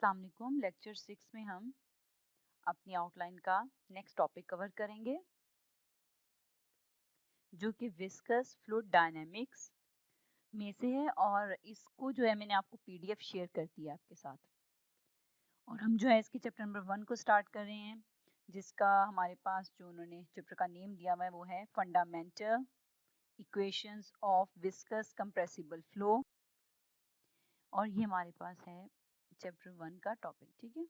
अस्सलाम वालेकुम। लेक्चर 6 में हम अपनी आउटलाइन का नेक्स्ट टॉपिक कवर करेंगे जो कि विस्कस फ्लूइड डायनामिक्स में से है और इसको जो है मैंने आपको पीडीएफ शेयर कर दिया आपके साथ। और हम जो है इसके चैप्टर नंबर 1 को स्टार्ट कर रहे हैं जिसका हमारे पास जो उन्होंने चैप्टर का नेम दिया हुआ है वो है fundamental equations of viscous compressible flow और ये हमारे पास है चैप्टर 1 का टॉपिक। ठीक है,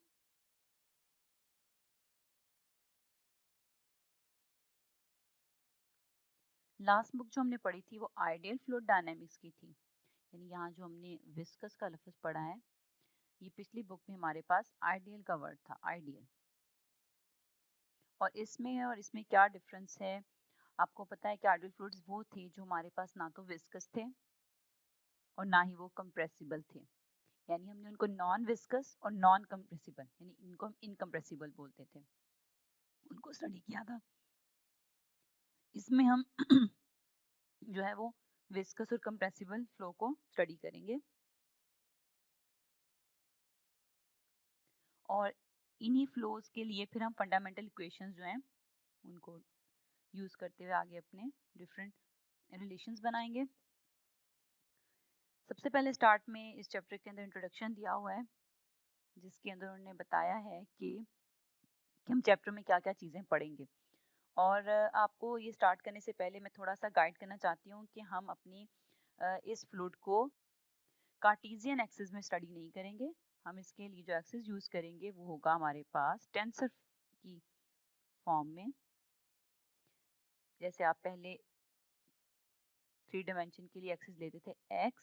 लास्ट बुक जो हमने पढ़ी थी वो आइडियल फ्लूइड डायनामिक्स की थी, यानी यहाँ जो हमने विस्कस का लफ्ज पढ़ा है ये पिछली बुक में हमारे पास आइडियल का वर्ड था, आइडियल। और इसमें क्या डिफरेंस है, आपको पता है कि आइडियल फ्लूइड्स वो थे जो हमारे पास ना तो विस्कस थे और ना ही वो कंप्रेसिबल थे, यानी हमने उनको नॉन विस्कस और नॉन कंप्रेसिबल यानी इनको हम इनकम्प्रेसिबल बोलते थे, उनको स्टडी किया था। इसमें हम जो है वो विस्कस और कंप्रेसिबल फ्लो को स्टडी करेंगे और इन्हीं फ्लोज के लिए फिर हम फंडामेंटल इक्वेशंस जो हैं उनको यूज करते हुए आगे अपने डिफरेंट रिलेशंस बनाएंगे। सबसे पहले स्टार्ट में इस चैप्टर के अंदर इंट्रोडक्शन दिया हुआ है जिसके अंदर उन्होंने बताया है कि हम चैप्टर में क्या क्या चीज़ें पढ़ेंगे। और आपको ये स्टार्ट करने से पहले मैं थोड़ा सा गाइड करना चाहती हूँ कि हम अपनी इस फ्लूइड को कार्टेशियन एक्सिस में स्टडी नहीं करेंगे। हम इसके लिए जो एक्सिस यूज करेंगे वो होगा हमारे पास टेंसर की फॉर्म में। जैसे आप पहले 3 डायमेंशन के लिए एक्सिस लेते थे x,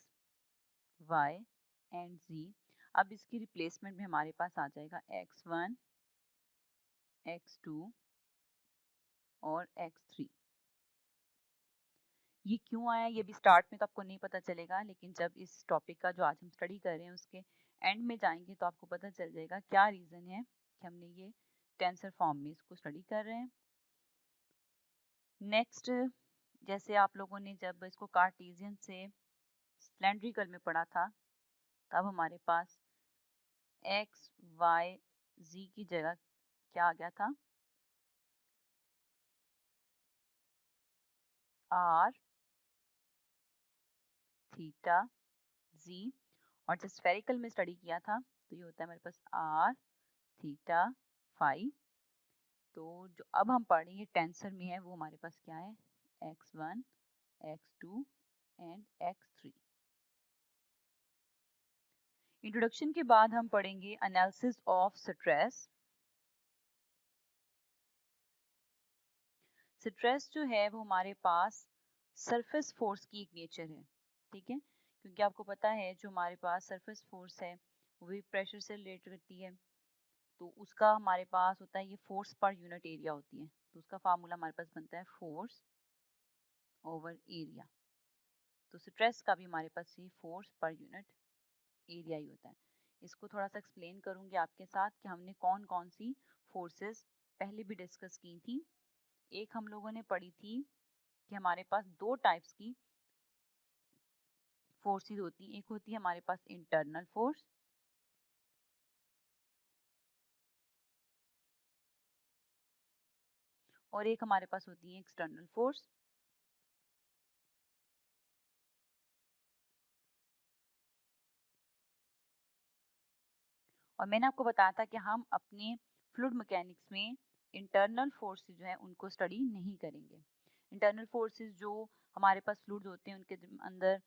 y एंड z, अब इसकी रिप्लेसमेंट में हमारे पास आ जाएगा x1, x2 और x3। ये क्यों आया ये भी स्टार्ट में तो आपको नहीं पता चलेगा, लेकिन जब इस टॉपिक का जो आज हम स्टडी कर रहे हैं उसके एंड में जाएंगे तो आपको पता चल जाएगा क्या रीज़न है कि हमने ये टेंसर फॉर्म में इसको स्टडी कर रहे हैं। नेक्स्ट, जैसे आप लोगों ने जब इसको कार्टेशियन से सिलेंड्रिकल में पढ़ा था तब हमारे पास x, y, z की जगह क्या आ गया था, r, थीटा, z। और जब स्फेरिकल में स्टडी किया था तो ये होता है हमारे पास r, थीटा, फाई। तो जो अब हम पढ़ेंगे टेंसर में है वो हमारे पास क्या है, x1, x2 and x3। Introduction के बाद हम पढ़ेंगे एनालिसिस ऑफ स्ट्रेस। स्ट्रेस जो है वो हमारे पास सरफेस फोर्स की एक नेचर है, ठीक है, क्योंकि आपको पता है जो हमारे पास सरफेस फोर्स है वो भी प्रेशर से रिलेट करती है। तो उसका हमारे पास होता है ये फोर्स पर यूनिट एरिया होती है, तो उसका फार्मूला हमारे पास बनता है फोर्स ओवर एरिया। तो स्ट्रेस का भी हमारे पास ये फोर्स पर यूनिट एरिया ही होता है। इसको थोड़ा सा एक्सप्लेन करूंगी आपके साथ कि हमने कौन कौन सी फोर्सेस पहले भी डिस्कस की थी। एक हम लोगों ने पढ़ी थी कि हमारे पास दो टाइप्स की फोर्सेस होती हैं, एक होती है हमारे पास इंटरनल फोर्स और एक हमारे पास होती है एक्सटर्नल फोर्स। और मैंने आपको बताया था कि हम अपने फ्लूइड मैकेनिक्स में इंटरनल फोर्सेस जो है उनको स्टडी नहीं करेंगे। इंटरनल फोर्सेस जो हमारे पास फ्लूइड्स होते हैं उनके अंदर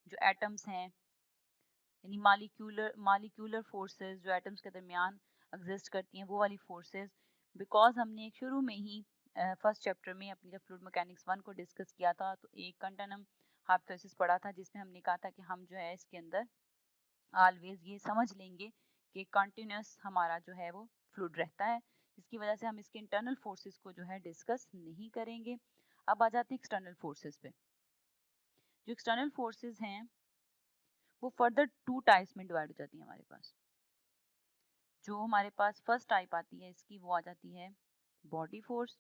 जो एटम्स हैं यानी मालिक्यूलर फोर्सेस जो एटम्स के दरमियान एग्जिस्ट करती हैं वो वाली फोर्सेस। बिकॉज हमने शुरू में ही फर्स्ट चैप्टर में अपनी जब फ्लूइड मैकेनिक्स 1 को डिस्कस किया था तो एक कंटिन्यूम हाइपोथेसिस पढ़ा था जिसमें हमने कहा था कि हम जो है इसके अंदर ऑलवेज ये समझ लेंगे कि कंटिन्यूस हमारा जो है वो फ्लूइड रहता है, जिसकी वजह से हम इसके इंटरनल फोर्सेस को जो है डिस्कस नहीं करेंगे। अब आ जाते हैं एक्सटर्नल फोर्सेस पे। जो एक्सटर्नल फोर्सेस हैं वो फर्दर 2 टाइप्स में डिवाइड हो जाती हैं हमारे पास। जो हमारे पास फर्स्ट टाइप आती है इसकी वो आ जाती है बॉडी फोर्स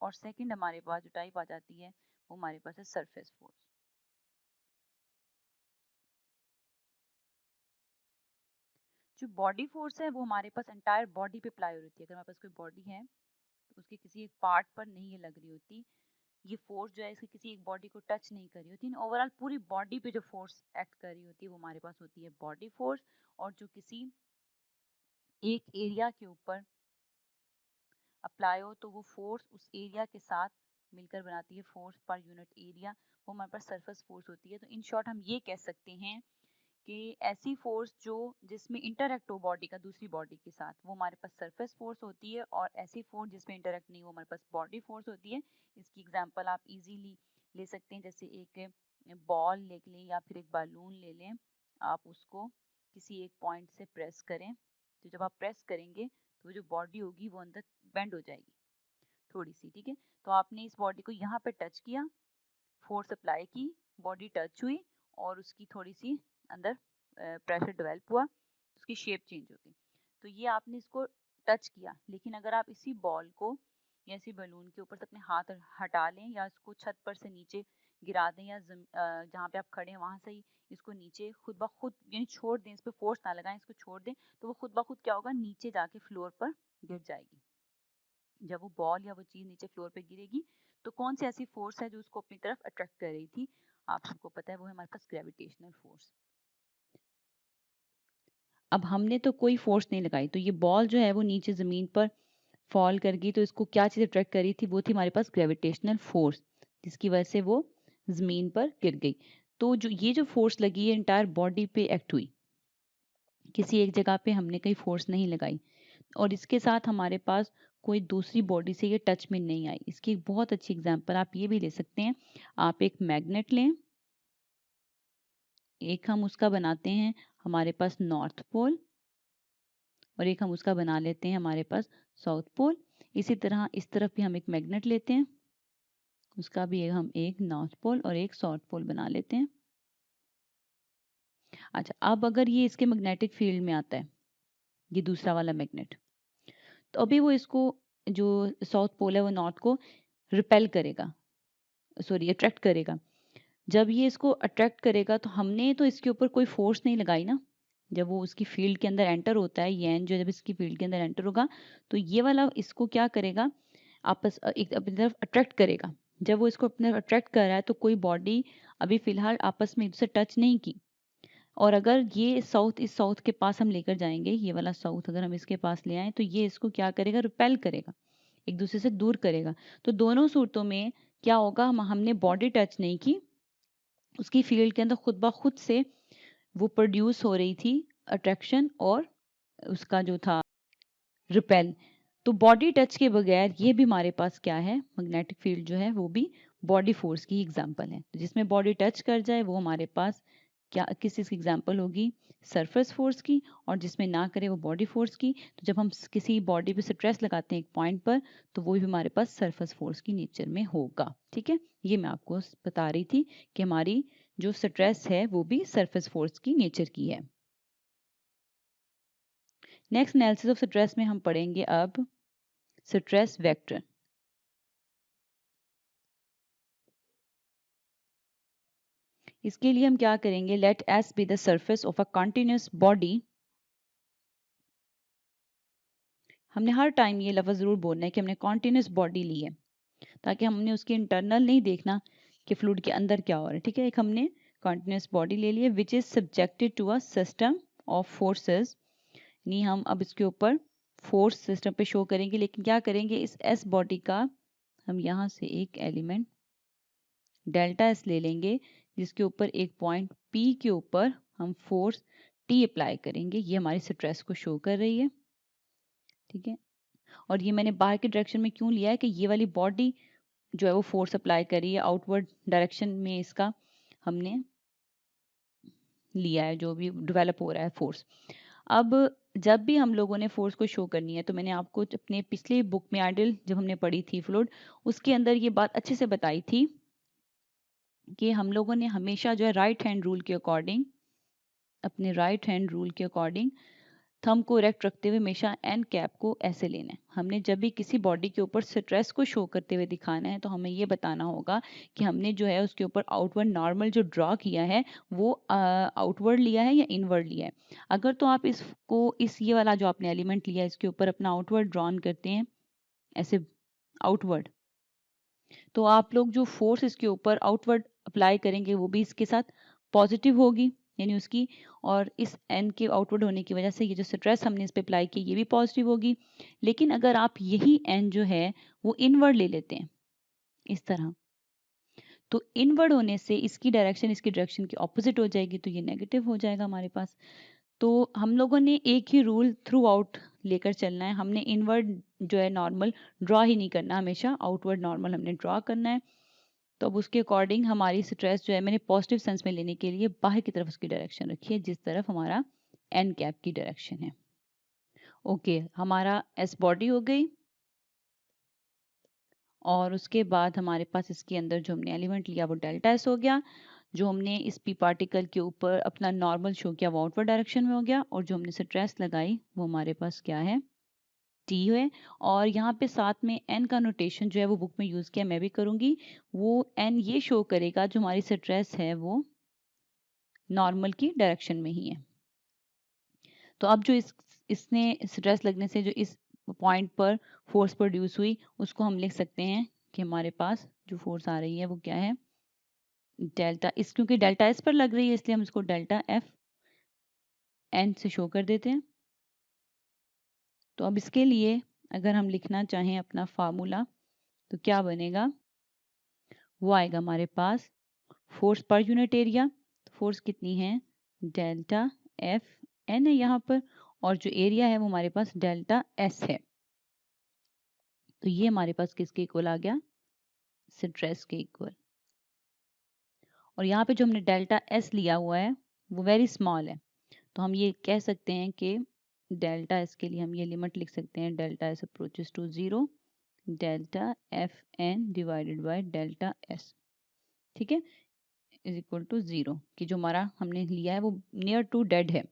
और सेकंड हमारे पास जो टाइप आ जाती है वो हमारे पास है सरफेस फोर्स। जो बॉडी फोर्स है वो हमारे पास एंटायर बॉडी पे अप्लाई हो रही है। अगर हमारे पास कोई बॉडी है तो उसके किसी एक पार्ट पर नहीं ये लग रही होती, ये फोर्स जो है इसकी किसी एक बॉडी को टच नहीं कर रही होती, ओवरऑल पूरी बॉडी पे जो फोर्स एक्ट कर रही होती है वो हमारे पास होती है बॉडी फोर्स। और जो किसी एक एरिया के ऊपर अप्लाई हो तो वो फोर्स उस एरिया के साथ मिलकर बनाती है फोर्स पर यूनिट एरिया, वो हमारे पास सरफेस फोर्स होती है। तो इन शॉर्ट हम ये कह सकते हैं कि ऐसी फोर्स जो जिसमें इंटरैक्ट हो बॉडी का दूसरी बॉडी के साथ वो हमारे पास सरफेस फोर्स होती है, और ऐसी फोर्स जिसमें इंटरैक्ट नहीं वो हमारे पास बॉडी फोर्स होती है। इसकी एग्जांपल आप इजीली ले सकते हैं, जैसे एक बॉल ले लें या फिर एक बालून ले लें, आप उसको किसी एक पॉइंट से प्रेस करें, तो जब आप प्रेस करेंगे तो वो जो बॉडी होगी वो अंदर बेंड हो जाएगी थोड़ी सी, ठीक है। तो आपने इस बॉडी को यहाँ पे टच किया, फोर्स अप्लाई की, बॉडी टच हुई और उसकी थोड़ी सी अंदर प्रेशर डेवलप हुआ, उसकी शेप चेंज हो गई। तो ये आपने इसको टच किया, लेकिन अगर आप इसी बॉल को या इसी बलून के ऊपर से अपने हाथ हटा लें या इसको छत पर से नीचे गिरा दें या जहाँ पे आप खड़े हैं वहां से ही इसको नीचे खुद ब खुद यानी छोड़ दें, इस पर फोर्स ना लगाएं, इसको छोड़ दें, तो वो खुद ब खुद क्या होगा, नीचे जाके फ्लोर पर गिर जाएगी। जब वो बॉल या वो चीज नीचे फ्लोर पे गिरेगी तो कौन सी ऐसी फोर्स है जो उसको अपनी तरफ अट्रैक्ट कर रही थी, आप सबको पता है वो है हमारे पास ग्रेविटेशनल फोर्स। अब हमने तो कोई फोर्स नहीं लगाई, तो ये बॉल जो है वो नीचे जमीन पर फॉल कर गई, तो इसको क्या चीज अट्रैक्ट कर रही थी, वो थी हमारे पास ग्रेविटेशनल फोर्स, जिसकी वजह से वो जमीन पर गिर गई। तो जो ये जो फोर्स लगी है इंटायर बॉडी पे एक्ट हुई, किसी एक जगह पे हमने कहीं फोर्स नहीं लगाई, और इसके साथ हमारे पास कोई दूसरी बॉडी से ये टच में नहीं आई। इसकी एक बहुत अच्छी एग्जांपल आप ये भी ले सकते हैं, आप एक मैग्नेट लें, एक हम उसका बनाते हैं हमारे पास नॉर्थ पोल और एक हम उसका बना लेते हैं हमारे पास साउथ पोल। इसी तरह इस तरफ भी हम एक मैग्नेट लेते हैं, उसका भी हम एक नॉर्थ पोल और एक साउथ पोल बना लेते हैं। अच्छा, अब अगर ये इसके मैग्नेटिक फील्ड में आता है, ये दूसरा वाला मैग्नेट, तो अभी वो इसको जो साउथ पोल है वो नॉर्थ को रिपेल करेगा, सॉरी अट्रैक्ट करेगा। जब ये इसको अट्रैक्ट करेगा तो हमने तो इसके ऊपर कोई फोर्स नहीं लगाई ना, जब वो उसकी फील्ड के अंदर एंटर होता है, ये जो जब इसकी फील्ड के अंदर एंटर होगा तो ये वाला इसको क्या करेगा, आपस एक अपनी तरफ अट्रैक्ट करेगा। जब वो इसको अपने अट्रैक्ट कर रहा है तो कोई बॉडी अभी फिलहाल आपस में इससे टच नहीं की, और अगर ये साउथ इस साउथ के पास हम लेकर जाएंगे, ये वाला साउथ अगर हम इसके पास ले आए तो ये इसको क्या करेगा, रिपेल करेगा, एक दूसरे से दूर करेगा। तो दोनों सूरतों में क्या होगा, हमने बॉडी टच नहीं की, उसकी फील्ड के अंदर खुद ब खुद से वो प्रोड्यूस हो रही थी अट्रैक्शन और उसका जो था रिपेल। तो बॉडी टच के बगैर ये भी हमारे पास क्या है, मैग्नेटिक फील्ड जो है वो भी बॉडी फोर्स की एग्जांपल है। तो जिसमें बॉडी टच कर जाए वो हमारे पास क्या किस चीज़ की एग्जांपल होगी, सरफेस फोर्स की, और जिसमें ना करे वो बॉडी फोर्स की। तो जब हम किसी बॉडी पे स्ट्रेस लगाते हैं एक पॉइंट पर तो वो भी हमारे पास सरफेस फोर्स की नेचर में होगा, ठीक है। ये मैं आपको बता रही थी कि हमारी जो स्ट्रेस है वो भी सरफेस फोर्स की नेचर की है। नेक्स्ट एनालिसिस ऑफ स्ट्रेस में हम पढ़ेंगे अब स्ट्रेस वेक्टर। इसके लिए हम क्या करेंगे, let S be the surface of a continuous body. हमने हर टाइम ये लफ्ज़ जरूर बोलना है कि हमने कंटिन्यूअस बॉडी ली है, ताकि हमने उसके इंटरनल नहीं देखना कि फ्लूइड के अंदर क्या हो रहा है, ठीक है। एक हमने कंटिन्यूअस बॉडी ले ली है which is subjected to a system of forces, नहीं हम अब इसके ऊपर फोर्स सिस्टम पे शो करेंगे, लेकिन क्या करेंगे, इस एस बॉडी का हम यहाँ से एक एलिमेंट डेल्टा एस ले लेंगे, जिसके ऊपर एक पॉइंट P के ऊपर हम फोर्स T अप्लाई करेंगे। ये हमारी स्ट्रेस को शो कर रही है, ठीक है। और ये मैंने बाहर के डायरेक्शन में क्यों लिया है कि ये वाली बॉडी जो है वो फोर्स अप्लाई कर रही है, आउटवर्ड डायरेक्शन में इसका हमने लिया है, जो भी डेवलप हो रहा है फोर्स। अब जब भी हम लोगों ने फोर्स को शो करनी है, तो मैंने आपको अपने पिछले बुक में आइडियल जब हमने पढ़ी थी फ्लूइड, उसके अंदर ये बात अच्छे से बताई थी कि हम लोगों ने हमेशा जो है राइट हैंड रूल के अकॉर्डिंग, अपने राइट हैंड रूल के अकॉर्डिंग थंब को इरेक्ट रखते हुए हमेशा एन कैप को ऐसे लेना है। हमने जब भी किसी बॉडी के ऊपर स्ट्रेस को शो करते हुए दिखाना है तो हमें ये बताना होगा कि हमने जो है उसके ऊपर आउटवर्ड नॉर्मल जो ड्रॉ किया है वो आउटवर्ड लिया है या इनवर्ड लिया है। अगर तो आप इसको ये वाला जो आपने एलिमेंट लिया है इसके ऊपर अपना आउटवर्ड ड्रॉन करते हैं ऐसे आउटवर्ड, तो आप लोग जो फोर्स इसके ऊपर आउटवर्ड अप्लाई करेंगे वो भी इसके साथ पॉजिटिव होगी, यानी उसकी, और इस एन के आउटवर्ड होने की वजह से ये जो स्ट्रेस हमने इस पे अप्लाई की ये भी पॉजिटिव होगी। लेकिन अगर आप यही एन जो है वो इनवर्ड ले लेते हैं इस तरह, तो इनवर्ड होने से इसकी डायरेक्शन की ऑपोजिट हो जाएगी, तो ये नेगेटिव हो जाएगा हमारे पास। तो हम लोगों ने एक ही रूल थ्रू आउट लेकर चलना है, हमने इनवर्ड जो है नॉर्मल ड्रॉ ही नहीं करना, हमेशा आउटवर्ड नॉर्मल हमने ड्रॉ करना है। तो अब उसके अकॉर्डिंग हमारी स्ट्रेस जो है मैंने पॉजिटिव सेंस में लेने के लिए बाहर की तरफ उसकी डायरेक्शन रखी है, जिस तरफ हमारा एन कैप की डायरेक्शन है। ओके, हमारा एस बॉडी हो गई, और उसके बाद हमारे पास इसके अंदर जो हमने एलिमेंट लिया वो डेल्टा एस हो गया। जो हमने इस पी पार्टिकल के ऊपर अपना नॉर्मल शो किया वो आउटवर्ड डायरेक्शन में हो गया, और जो हमने स्ट्रेस लगाई वो हमारे पास क्या है, टी है। और यहाँ पे साथ में एन का नोटेशन जो है वो बुक में यूज़ किया, मैं भी करूँगी। वो एन ये शो करेगा जो हमारी स्ट्रेस है वो नॉर्मल की डायरेक्शन में ही है। तो अब जो इसने स्ट्रेस लगने से जो इस पॉइंट पर फोर्स प्रोड्यूस हुई उसको हम लिख सकते हैं कि हमारे पास जो फोर्स आ रही है वो क्या है, डेल्टा इस, क्योंकि डेल्टा एस पर लग रही है इसलिए हम इसको डेल्टा एफ एन से शो कर देते हैं। तो अब इसके लिए अगर हम लिखना चाहें अपना फार्मूला तो क्या बनेगा, वो आएगा हमारे पास फोर्स पर यूनिट एरिया। फोर्स कितनी है, डेल्टा एफ एन है यहाँ पर, और जो एरिया है वो हमारे पास डेल्टा एस है। तो ये हमारे पास किसके इक्वल आ गया, स्ट्रेस के इक्वल। और यहाँ पे जो हमने डेल्टा एस लिया हुआ है वो वेरी स्मॉल है, तो हम ये कह सकते हैं कि डेल्टा एस के लिए हम ये लिमिट लिख सकते हैं, delta S approaches to zero, delta F N divided by delta S, ठीक है, इज इक्वल टू जीरो, कि जो हमारा हमने लिया है वो नियर टू डेड है।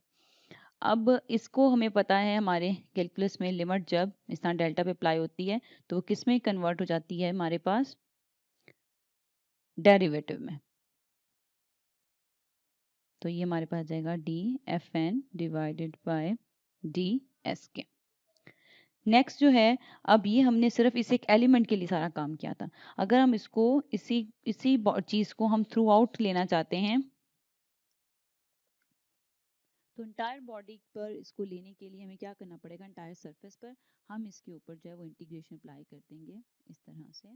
अब इसको हमें पता है हमारे कैलकुलस में लिमिट जब इस तरह डेल्टा पे अप्लाई होती है तो वो किस में कन्वर्ट हो जाती है हमारे पास, डेरिवेटिव में। तो ये हमारे पास जाएगा D F N divided by D S के। नेक्स्ट जो है, अब ये हमने सिर्फ इस एक एलिमेंट के लिए सारा काम किया था। अगर हम इसको इसी इसी चीज को हम थ्रू आउट लेना चाहते हैं तो इंटायर बॉडी पर इसको लेने के लिए हमें क्या करना पड़ेगा, इंटायर सरफेस पर हम इसके ऊपर जो है वो इंटीग्रेशन अप्लाई कर देंगे इस तरह से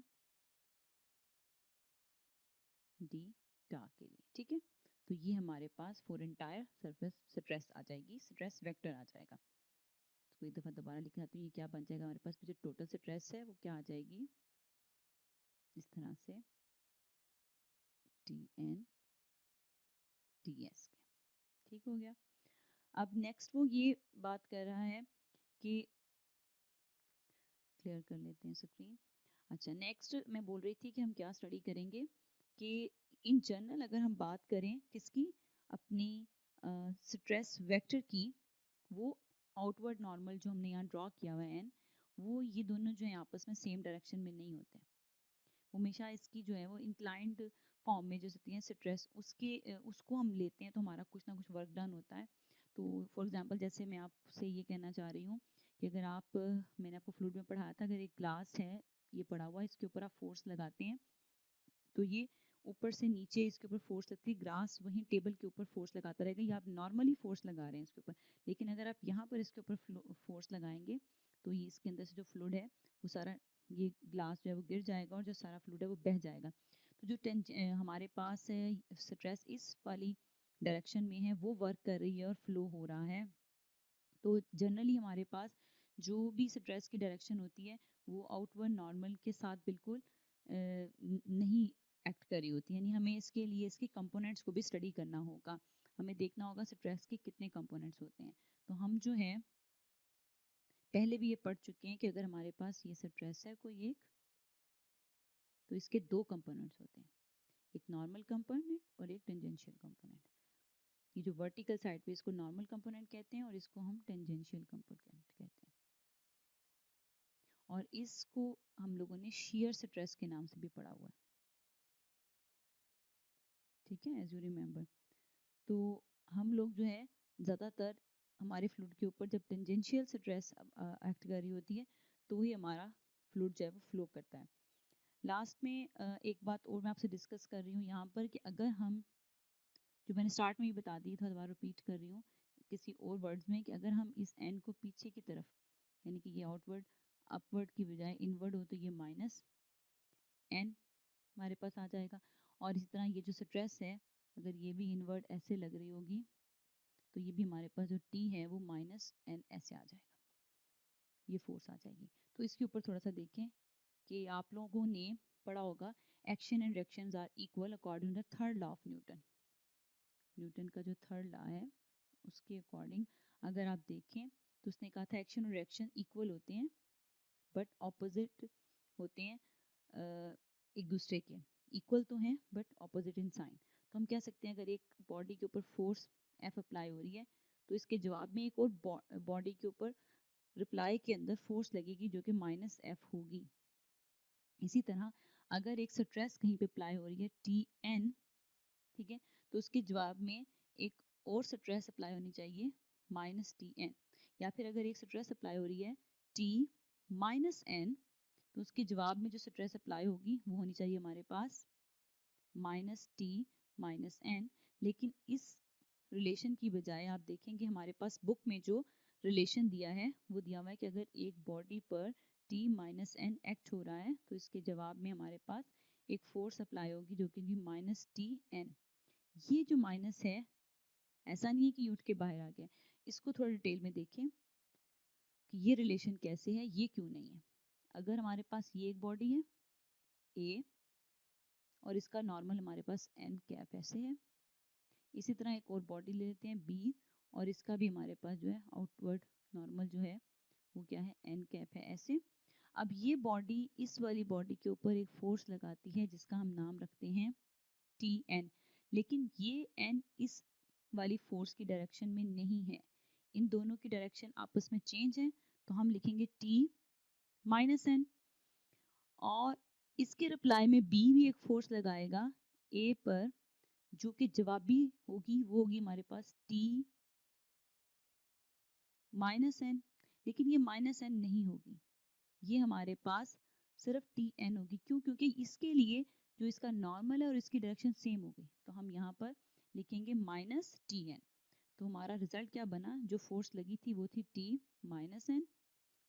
डी टा के लिए, ठीक है। तो ये हमारे पास फॉर इंटायर सरफेस स्ट्रेस आ जाएगी, स्ट्रेस वेक्टर आ जाएगा। तो एक दफ़ा दोबारा लिख आती हूँ, ये क्या बन जाएगा हमारे पास, जो टोटल स्ट्रेस है वो क्या आ जाएगी इस तरह से टी एन टी एस के, ठीक हो गया। अब नेक्स्ट वो ये बात कर रहा है कि क्लियर कर लेते हैं स्क्रीन। अच्छा, नेक्स्ट मैं बोल रही थी कि हम क्या स्टडी करेंगे कि इन जनरल अगर हम बात करें किसकी, अपनी स्ट्रेस वेक्टर की, वो आउटवर्ड नॉर्मल जो हमने यहाँ ड्रॉ किया हुआ है एन, वो ये दोनों जो है आपस में सेम डायरेक्शन में नहीं होते, हमेशा इसकी जो है वो इंक्लाइंड फॉर्म में जो होती है स्ट्रेस उसको हम लेते हैं तो हमारा कुछ ना कुछ वर्क डन होता है। तो फॉर एग्जांपल जैसे मैं आपसे ये कहना चाह रही हूँ कि अगर आप, मैंने आपको फ्लूइड में पढ़ाया था, अगर एक ग्लास है ये पड़ा हुआ है, इसके ऊपर आप फोर्स लगाते हैं तो ये ऊपर से नीचे इसके ऊपर फोर्स लगती है, ग्लास वहीं टेबल के ऊपर फोर्स लगाता रहेगा, ये आप नॉर्मली फोर्स लगा रहे हैं इसके ऊपर। लेकिन अगर आप यहाँ पर इसके ऊपर फोर्स लगाएंगे तो ये इसके अंदर से जो फ्लूइड है वो सारा, ये ग्लास जो है वो गिर जाएगा और जो सारा फ्लूइड है वो बह जाएगा। तो जो हमारे पास स्ट्रेस इस वाली डायरेक्शन में है वो वर्क कर रही है और फ्लो हो रहा है। तो जनरली हमारे पास जो भी स्ट्रेस की डायरेक्शन होती है वो आउटवर्ड नॉर्मल के साथ बिल्कुल नहीं एक्ट कर रही होती है, यानी हमें इसके लिए इसके कंपोनेंट्स को भी स्टडी करना होगा, हमें देखना होगा स्ट्रेस के कितने कंपोनेंट्स होते हैं। तो हम जो है पहले भी ये पढ़ चुके हैं कि अगर हमारे पास ये स्ट्रेस है कोई एक, तो इसके दो कंपोनेंट्स होते हैं, एक नॉर्मल कंपोनेंट और एक टेंजेंशियल कंपोनेंट। ये जो वर्टिकल साइड पे इसको नॉर्मल कंपोनेंट कहते हैं और इसको हम टेंजेंशियल कंपोनेंट कहते हैं। और इसको हम लोगों ने shear स्ट्रेस के नाम से भी पढ़ा हुआ है, ठीक है, एज यू रिमेम्बर। तो हम लोग जो है ज़्यादातर हमारे फ्लूइड के ऊपर जब टेंजेंशियल स्ट्रेस एक्ट कर रही होती है तो ही हमारा फ्लूइड जो है वो फ्लो करता है। लास्ट में एक बात और मैं आपसे डिस्कस कर रही हूँ यहाँ पर कि अगर हम, जो मैंने स्टार्ट में ही बता दी था, दोबारा रिपीट कर रही हूँ किसी और वर्ड्स में, कि अगर हम इस एन को पीछे की तरफ, यानी कि ये आउटवर्ड अपवर्ड की बजाय इनवर्ड हो तो ये माइनस एन हमारे पास आ जाएगा। और इसी तरह ये जो स्ट्रेस है अगर ये भी इनवर्ड ऐसे लग रही होगी तो ये भी हमारे पास जो टी है वो माइनस एन ऐसे आ जाएगा, ये फोर्स आ जाएगी। तो इसके ऊपर थोड़ा सा देखें कि आप लोगों ने पढ़ा होगा action and reactions are equal according to the third law of Newton. Newton का जो थर्ड लॉ है उसके अकॉर्डिंग अगर आप देखें तो उसने कहा था एक्शन और रिएक्शन इक्वल होते हैं बट ऑपोजिट होते हैं एक दूसरे के। इक्वल तो हैं बट ऑपोजिट इन साइन। तो हम कह सकते हैं अगर एक बॉडी के ऊपर फोर्स एफ अप्लाई हो रही है तो इसके जवाब में एक और बॉडी के ऊपर रिप्लाई के अंदर फोर्स लगेगी जो कि माइनस एफ होगी। इसी तरह अगर एक स्ट्रेस कहीं पे अप्लाई हो रही है टी एन, ठीक है, तो उसके जवाब में एक और स्ट्रेस अप्लाई होनी चाहिए माइनस टी एन। या फिर अगर एक स्ट्रेस अप्लाई हो रही है टी माइनस एन तो उसके जवाब में जो स्ट्रेस अप्लाई होगी वो होनी चाहिए हमारे पास माइनस टी माइनस एन। लेकिन इस रिलेशन की बजाय आप देखेंगे हमारे पास बुक में जो रिलेशन दिया है वो दिया हुआ है कि अगर एक बॉडी पर टी माइनस एन एक्ट हो रहा है तो इसके जवाब में हमारे पास एक फोर्स अप्लाई होगी जो कि माइनस टी एन। ये जो माइनस है ऐसा नहीं है कि ये उठ के बाहर आ गया, इसको थोड़ा डिटेल में देखें कि ये रिलेशन कैसे है, ये क्यों नहीं है। अगर हमारे पास ये एक बॉडी है ए और इसका नॉर्मल हमारे पास एन कैप ऐसे है, इसी तरह एक और बॉडी ले लेते हैं बी और इसका भी हमारे पास जो है आउटवर्ड नॉर्मल जो है वो क्या है एन कैप है ऐसे। अब ये बॉडी इस वाली बॉडी के ऊपर एक फोर्स लगाती है जिसका हम नाम रखते हैं टी एन, लेकिन ये एन इस वाली फोर्स की डायरेक्शन में नहीं है, इन दोनों की डायरेक्शन आपस में चेंज है तो हम लिखेंगे टी माइनस एन। और इसके रिप्लाई में बी भी एक फोर्स लगाएगा ए पर जो कि जवाबी होगी, वो होगी हमारे पास टी माइनस एन। लेकिन ये माइनस एन नहीं होगी, ये हमारे पास सिर्फ टी एन होगी। क्यों? क्योंकि इसके लिए जो इसका नॉर्मल है और इसकी डायरेक्शन सेम हो गई तो हम यहाँ पर लिखेंगे माइनस टी एन। तो हमारा रिजल्ट क्या बना, जो फोर्स लगी थी वो थी टी माइनस एन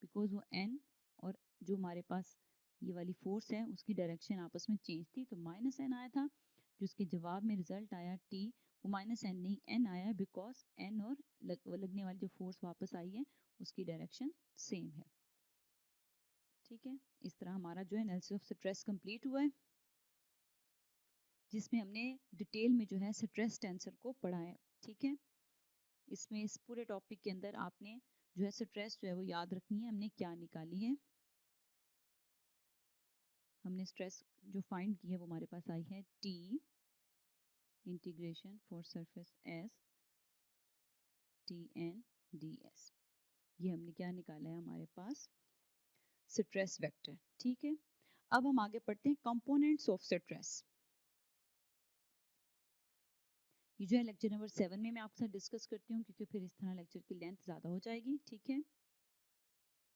बिकॉज वो एन और जो हमारे पास ये वाली फोर्स है उसकी डायरेक्शन आपस में चेंज थी तो माइनस एन आया था। जो इसके जवाब में रिजल्ट आया टी, वो माइनस एन नहीं एन आया बिकॉज एन और लगने वाली जो फोर्स वापस आई है उसकी डायरेक्शन सेम है। ठीक है, इस तरह हमारा जो है एनालिसिस ऑफ स्ट्रेस कंप्लीट हुआ है जिसमें हमने डिटेल में जो है स्ट्रेस टेंसर को पढ़ा है। ठीक है, इसमें इस पूरे टॉपिक के अंदर आपने जो है स्ट्रेस जो है वो याद रखनी है हमने क्या निकाली है। हमने स्ट्रेस जो फाइंड की है वो हमारे पास आई है T integration for surface S T N D S. ये हमने क्या निकाला है हमारे पास स्ट्रेस वेक्टर। ठीक है, अब हम आगे पढ़ते हैं कंपोनेंट्स ऑफ स्ट्रेस। ये जो है लेक्चर नंबर 7 में मैं आपके साथ डिस्कस करती हूँ क्योंकि फिर इस तरह लेक्चर की लेंथ ज़्यादा हो जाएगी। ठीक है,